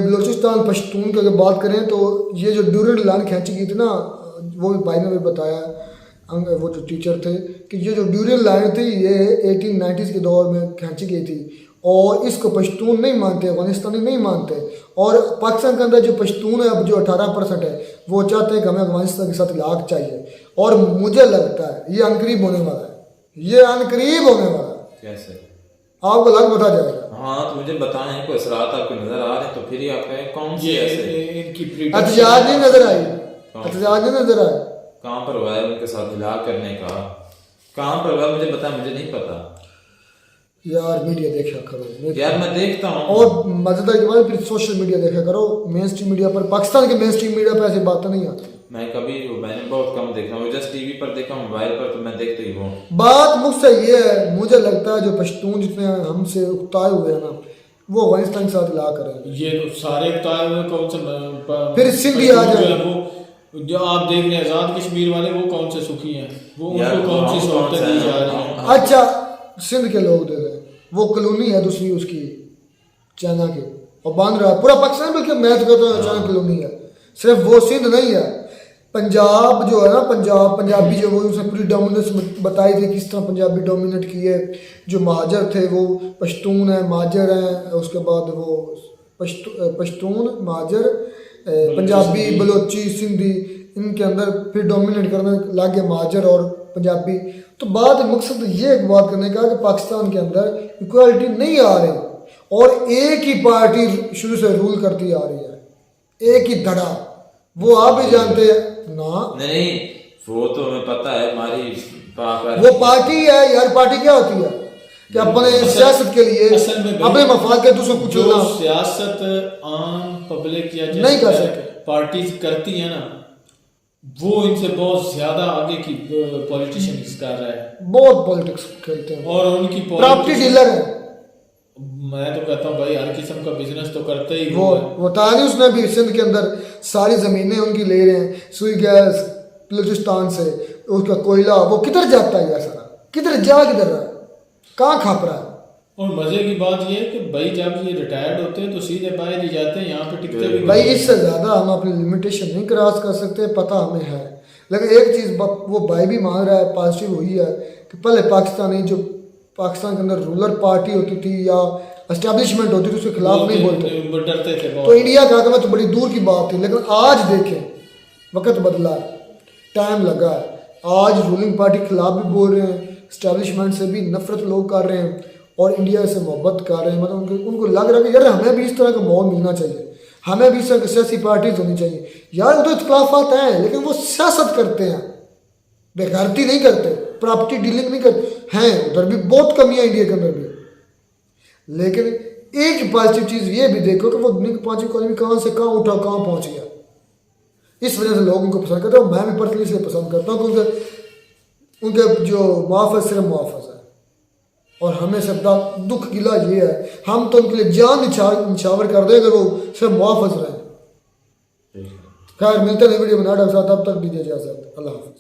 बलोचिस्तान पश्तून की अगर बात करें तो ये जो ड्यूरेंट लाइन खींची गई थी ना, वो भी भाई ने भी बताया, वो जो टीचर थे, कि ये जो ड्यूरेंट लाइन थी ये 1890s के दौर में खींची गई थी और इसको पश्तून नहीं मानते, अफगानिस्तानी नहीं मानते। और पाकिस्तान के अंदर जो पश्तून है अब जो 18% है वो चाहते हैं कि हमें अफगानिस्तान के साथ इलाक़ चाहिए। और मुझे लगता है ये अनकरीब होने वाला है, ये अनकरीब होने वाला है। कैसे आपको लग बता जाएगा। हाँ तो मुझे बताएं, कोई असरात आपको नजर आ रहे हैं तो फिर ही आप कहें कौन सी ऐसे एहतजाज नहीं नजर आई, एहतजाज नहीं नजर आए। कहाँ पर हुआ है उनके साथ इलाक़ करने का, कहाँ पर हुआ मुझे बता, मुझे नहीं पता यार। मीडिया देखा करो यार, मैं देखता हूँ। और मजेदार के बाद फिर सोशल मीडिया देखा करो, मेन स्ट्रीम मीडिया पर, पाकिस्तान के मेन स्ट्रीम मीडिया पर ऐसी बातें नहीं आती। मैंने बहुत कम देखा हूँ, जस्ट टीवी पर देखा हूँ, मोबाइल पर तो मैं देखते ही हूँ। बात मुझसे ये है, मुझे लगता है जो पश्तून जितने हमसे उकताए हुए हैं ना वो अफगानिस्तान के साथ इलाक़ करें। ये सारे उकताए हुए कौन से, फिर सिंधी आ जाए, वो जो आप देख रहे हैं आज़ाद कश्मीर वाले, वो कौन से सुखी हैं, वो उनको कौन सी सहूलतें दी जा रही हैं। अच्छा सिंध के लोग दे रहे हैं, वो कॉलोनी है दूसरी उसकी चाइना की और बांध रहा है पूरा पाकिस्तान, बल्कि मैं तो कहता हूँ चाइना कॉलोनी है। सिर्फ वो सिंध नहीं है, पंजाब जो है ना, पंजाबी जो वो उसने पूरी डोमिनेंस बताई थी किस तरह पंजाबी डोमिनेट किए। जो महाजर थे वो पश्तून है, महाजर हैं, उसके बाद वो पश्तून, महाजर, पंजाबी, बलोची, सिंधी, इनके अंदर फिर डोमिनेट करने लगे महाजर और पंजाबी। तो बात मकसद ये एक बात करने का कि पाकिस्तान के अंदर इक्वालिटी नहीं आ रही और एक ही पार्टी शुरू से रूल करती आ रही है। एक ही धड़ा, वो आप भी जानते हैं ना। नहीं वो तो हमें पता है, हमारी वो पार्टी है यार, पार्टी क्या होती है कि अपने सियासत के लिए अपने मफाद के दूसरों को कुचलना। सियासत आम पब्लिक या नहीं कर सकते, पार्टीज करती है ना, वो इनसे बहुत ज्यादा आगे की पॉलिटिशियंस कर रहा है, बहुत पॉलिटिक्स खेलते हैं और उनकी प्रॉपर्टी डीलर है। मैं तो कहता हूँ भाई हर किस्म का बिजनेस तो करते ही वो तारी उसने भी सिंध के अंदर सारी जमीनें उनकी ले रहे हैं, सुई गैस बलूचिस्तान से, उसका कोयला वो किधर जाता है यार, सारा किधर रहा है, कहाँ खाप रहा है। और मजे की बात ये है कि भाई जब ये रिटायर्ड होते हैं तो सीधे बाहर ही जाते हैं, यहाँ पे टिकते भी भाई इससे ज्यादा हम अपनी लिमिटेशन नहीं क्रॉस कर सकते, पता हमें है। लेकिन एक चीज वो भाई भी मान रहा है, पॉजिटिव हुई है कि पहले पाकिस्तान के अंदर रूलर पार्टी होती थी या एस्टेब्लिशमेंट होती थी, उसके खिलाफ नहीं बोलते, डरते थे तो इंडिया का आगे में तो बड़ी दूर की बात थी। लेकिन आज देखें वक्त बदला है, टाइम लगा है, आज रूलिंग पार्टी के खिलाफ भी बोल रहे हैं, एस्टेब्लिशमेंट से भी नफरत लोग कर रहे हैं और इंडिया से मोहब्बत कर रहे हैं। मतलब उनको लग रहा है कि यार हमें भी इस तरह का माहौल मिलना चाहिए, हमें भी इस तरह की सियासी पार्टीज होनी चाहिए। यार तो इख्तलाफात हैं लेकिन वो सियासत करते हैं, बेगारती नहीं करते, प्रॉपर्टी डीलिंग नहीं करते हैं। उधर भी बहुत कमी है इंडिया के अंदर भी। लेकिन एक पॉजिटिव चीज़ ये भी देखो कि वो दुनिया की 5वीं इकॉनमी कहाँ से कहाँ उठा, कहाँ पहुँच गया। इस वजह से लोग उनको पसंद करते हैं, मैं भी पर्सनली इसलिए पसंद करता हूँ क्योंकि उनके जो मुआफ़ सिर्फ मुआफ़ है। और हमें सबका दुख गिला ये है, हम तो उनके लिए जान निछावर कर दें अगर वो सिर्फ मुआफ़ रहे। खैर मिलते हैं वीडियो बना, तब तक दीजिए इजाज़त, अल्लाह हाफ़िज़।